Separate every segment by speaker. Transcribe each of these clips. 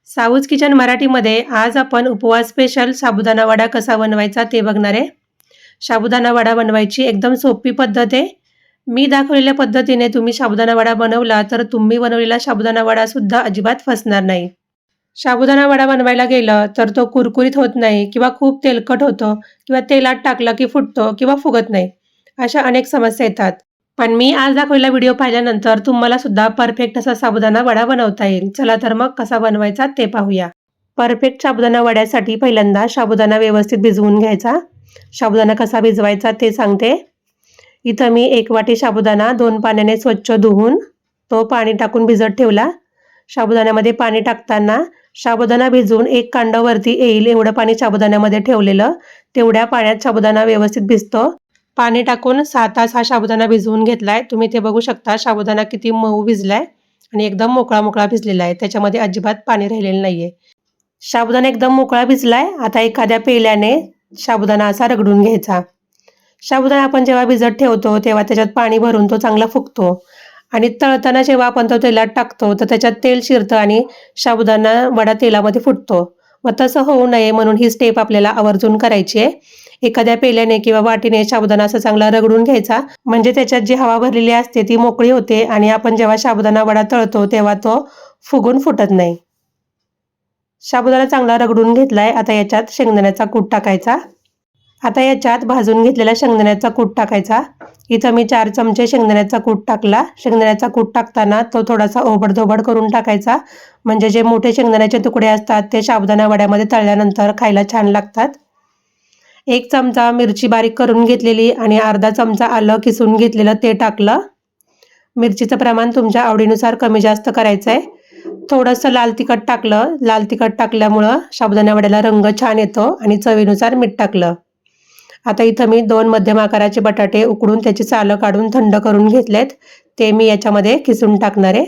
Speaker 1: साऊज kitchen मराठीमध्ये आज आपण उपवास स्पेशल साबुदाणा वडा कसा बनवायचा ते बघणार आहे. साबुदाणा वडा बनवायची एकदम सोपी पद्धत आहे. मी दाखवलेल्या पद्धतीने तुम्ही साबुदाणा वडा बनवला तर तुम्ही बनवलेला साबुदाणा वडा सुद्धा अजिबात फसणार नाही. साबुदाणा वडा बनवायला गेलं तर तो कुरकुरीत होत नाही किंवा खूप तेलकट होतो किंवा तेलात टाकला की फुटतो किंवा फुगत नाही. अशा अनेक समस्या येतात. पण मी आज दाखवलेला व्हिडिओ पाहिल्यानंतर तुम्हाला सुद्धा परफेक्ट असा साबुदाणा वडा बनवता येईल. चला तर मग कसा बनवायचा ते पाहूया. परफेक्ट साबुदाणा वड्यासाठी पहिल्यांदा साबुदाणा व्यवस्थित भिजवून घ्यायचा. साबुदाणा कसा भिजवायचा ते सांगते. इथं मी 1 वाटी साबुदाणा 2 पाण्याने स्वच्छ धुवून तो पाणी टाकून भिजत ठेवला. साबुदाण्यामध्ये पाणी टाकताना साबुदाणा भिजून 1 कांड वरती येईल एवढं पाणी साबुदाण्यामध्ये ठेवलेलं. तेवढ्या पाण्यात साबुदाणा व्यवस्थित भिजतो. पाणी टाकून 6 तास हा साबुदाणा भिजवून घेतलाय. तुम्ही ते बघू शकता साबुदाणा किती मऊ भिजलाय आणि एकदम मोकळा भिजलेला आहे. त्याच्यामध्ये अजिबात पाणी राहिलेलं नाहीये. साबुदाणा एकदम मोकळा भिजलाय. आता एखाद्या पेल्याने साबुदाणा असा रगडून घ्यायचा. साबुदाणा आपण जेव्हा भिजत ठेवतो तेव्हा त्याच्यात पाणी भरून तो चांगला फुगतो आणि तळताना जेव्हा आपण तो तेलात टाकतो तर त्याच्यात तेल शिरतं आणि साबुदाणा वडा तेलामध्ये फुटतो. मग तसं होऊ नये म्हणून ही स्टेप आपल्याला आवर्जून करायची आहे. एखाद्या पेल्याने किंवा वाटीने साबुदाणा असा चांगला रगडून घ्यायचा, म्हणजे त्याच्यात जी हवा भरलेली असते ती मोकळी होते आणि आपण जेव्हा साबुदाणा वडा तळतो तेव्हा तो फुगून फुटत नाही. साबुदाणा चांगला रगडून घेतलाय. आता याच्यात शेंगदाण्याचा कूट टाकायचा. आता याच्यात भाजून घेतलेला शेंगदाण्याचा कूट टाकायचा. इथं मी 4 चमचे शेंगदाण्याचा कूट टाकला. शेंगदाण्याचा कूट टाकताना तो थोडासा ओबडधोबड करून टाकायचा, म्हणजे जे मोठे शेंगदाण्याचे तुकडे असतात ते साबुदाणा वड्यामध्ये तळल्यानंतर खायला छान लागतात. 1 चमचा मिरची बारीक करून घेतलेली आणि अर्धा चमचा आलं किसून घेतलेलं ते टाकलं. मिरचीचं प्रमाण तुमच्या आवडीनुसार कमी जास्त करायचं आहे. थोडंसं लाल तिखट टाकलं. लाल तिखट टाकल्यामुळं साबुदाणा वड्याला रंग छान येतो आणि चवीनुसार मीठ टाकलं. आता इथं मी 2 मध्यम आकाराचे बटाटे उकडून त्याची सालं काढून थंड करून घेतलेत. ते मी याच्यामध्ये किसून टाकणार आहे.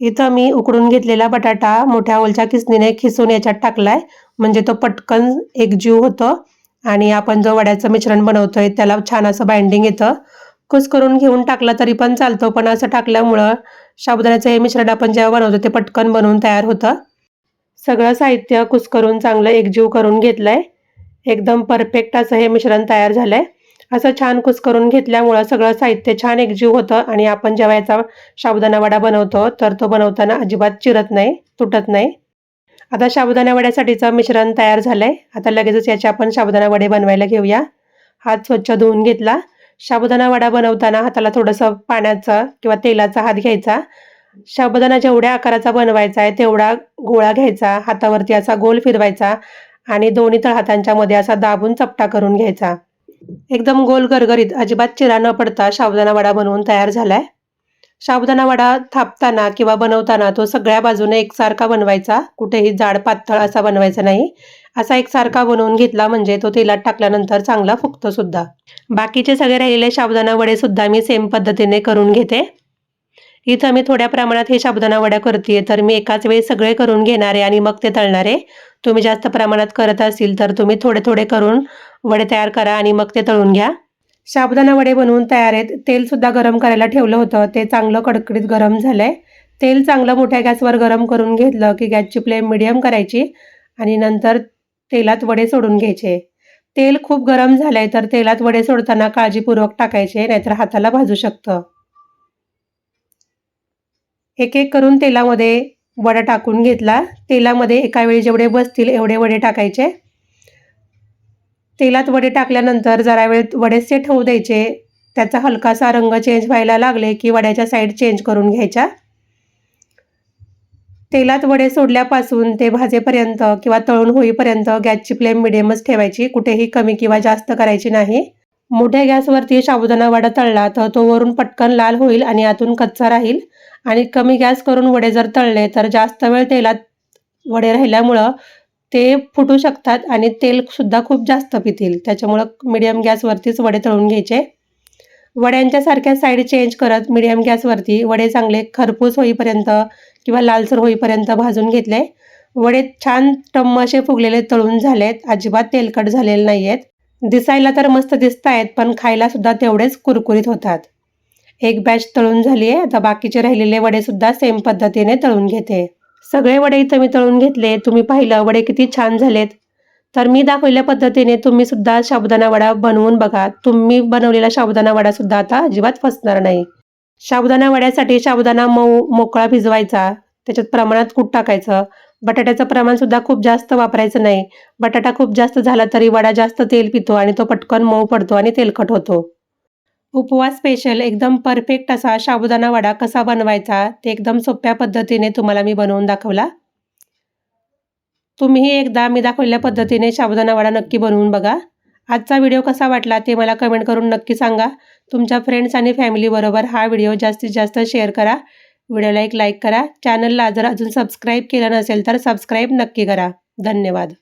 Speaker 1: इथं मी उकडून घेतलेला बटाटा मोठ्या होलच्या किसणीने खिसून याच्यात टाकलाय, म्हणजे तो पटकन एकजीव होतो आणि आपण जो वड्याचं मिश्रण बनवतोय त्याला छान असं बाइंडिंग येतं. कुस्करून घेऊन टाकला तरी पण चालतो, पण असं टाकल्यामुळं साबुदाण्याचं हे मिश्रण आपण जेव्हा बनवतो ते पटकन बनवून तयार होतं. सगळं साहित्य कुस्करून चांगलं एकजीव करून घेतलंय. एकदम परफेक्ट असं हे मिश्रण तयार झालंय. असं छान कुस्करून घेतल्यामुळं सगळं साहित्य छान एकजीव होतं आणि आपण जेव्हा याचा साबुदाणा वडा बनवतो तर तो बनवताना अजिबात चिरत नाही, तुटत नाही. आता साबुदाणा वड्यासाठीचं मिश्रण तयार झालंय. आता लगेचच याचे आपण साबुदाणा वडे बनवायला घेऊया. हात स्वच्छ धुवून घेतला. साबुदाणा वडा बनवताना हाताला थोडंसं पाण्याचा किंवा तेलाचा हात घ्यायचा. साबुदाणा जेवढ्या आकाराचा बनवायचा आहे तेवढा गोळा घ्यायचा. हातावरती असा गोल फिरवायचा आणि दोन्ही तळहातांच्या मध्ये असा दाबून चपटा करून घ्यायचा. एकदम गोल गरगरीत अजिबात चिरा न पडता साबुदाणा वडा बनवून तयार झालाय. साबुदाणा वडा थापताना किंवा बनवताना तो सगळ्या बाजूने एकसारखा बनवायचा. कुठेही जाड पातळ असा बनवायचा नाही. असा एकसारखा बनवून घेतला म्हणजे तो तेलात टाकल्यानंतर चांगला फुगतो सुद्धा. बाकीचे सगळे राहिलेले साबुदाणा वडे सुद्धा मी सेम पद्धतीने करून घेते. इथं मी थोड्या प्रमाणात हे साबुदाणा वड्या करते, तर मी एकाच वेळी सगळे करून घेणार आहे आणि मग ते तळणार आहे. तुम्ही जास्त प्रमाणात करत असेल तर तुम्ही थोडे थोडे करून वडे तयार करा आणि मग ते तळून घ्या. साबुदाणा वडे बनवून तयार आहेत. तेल सुद्धा गरम करायला ठेवलं होतं. ते चांगलं कडकडीत गरम झालंय. तेल चांगलं मोठ्या गॅसवर गरम करून घेतलं की गॅसची फ्लेम मिडियम करायची आणि नंतर तेलात वडे सोडून घ्यायचे. तेल खूप गरम झालंय तर तेलात वडे सोडताना काळजीपूर्वक टाकायचे, नाहीतर हाताला भाजू शकतं. एक एक करून तेलामध्ये वडा टाकून घेतला. तेलामध्ये एका वेळी जेवढे बसतील एवढे वडे टाकायचे. तेलात वडे टाकल्यानंतर जरा वेळ वडे सेट होऊ द्यायचे. त्याचा हलकासा रंग चेंज व्हायला लागले की वड्याच्या साईड चेंज करून घ्यायच्या. तेलात वडे सोडल्यापासून ते भाजेपर्यंत किंवा तळून होईपर्यंत गॅसची फ्लेम मिडियमच ठेवायची. कुठेही कमी किंवा जास्त करायची नाही. मोठ्या गॅसवरती साबुदाणा वडा तळला तर तो वरून पटकन लाल होईल आणि आतून कच्चा राहील. आणि कमी गॅस करून वडे जर तळले तर जास्त वेळ तेलात वडे राहिल्यामुळं ते फुटू शकतात आणि तेल सुद्धा खूप जास्त पितील. त्याच्यामुळं मिडियम गॅसवरतीच वडे तळून घ्यायचे. वड्यांच्या सारख्या साईड चेंज करत मिडियम गॅसवरती वडे चांगले खरपूस होईपर्यंत किंवा लालसर होईपर्यंत भाजून घेतले. वडे छान टम्म असे फुगलेले तळून झालेत. अजिबात तेलकट झालेले नाहीयेत. दिसायला तर मस्त दिसतायत पण खायला सुद्धा तेवढेच कुरकुरीत होतात. एक बॅच तळून झाली आहे. आता बाकीचे राहिलेले वडे सुद्धा सेम पद्धतीने तळून घेते. सगळे वडे इथं मी तळून घेतले. तुम्ही पाहिलं वडे किती छान झालेत. तर मी दाखवलेल्या पद्धतीने तुम्ही सुद्धा साबुदाणा वडा बनवून बघा. तुम्ही बनवलेला साबुदाणा वडा सुद्धा आता अजिबात फसणार नाही. साबुदाणा वड्यासाठी साबुदाणा मऊ मोकळा भिजवायचा. त्याच्यात प्रमाणात कूट टाकायचं. बटाट्याचं प्रमाण सुद्धा खूप जास्त वापरायचं नाही. बटाटा खूप जास्त झाला तरी वडा जास्त तेल पितो आणि तो पटकन मऊ पडतो आणि तेलकट होतो. उपवास स्पेशल एकदम परफेक्ट असा साबुदाणा वडा कसा बनवायचा ते एकदम सोप्या पद्धतीने तुम्हाला मी बनवून दाखवला. तुम्हीही एकदा मी दाखवलेल्या पद्धतीने साबुदाणा वडा नक्की बनवून बघा. आजचा व्हिडिओ कसा वाटला ते मला कमेंट करून नक्की सांगा. तुमच्या फ्रेंड्स आणि फॅमिलीबरोबर हा व्हिडिओ जास्तीत जास्त शेअर करा. व्हिडिओला एक लाईक करा. चॅनलला जर अजून सबस्क्राईब केलं नसेल तर सबस्क्राईब नक्की करा. धन्यवाद.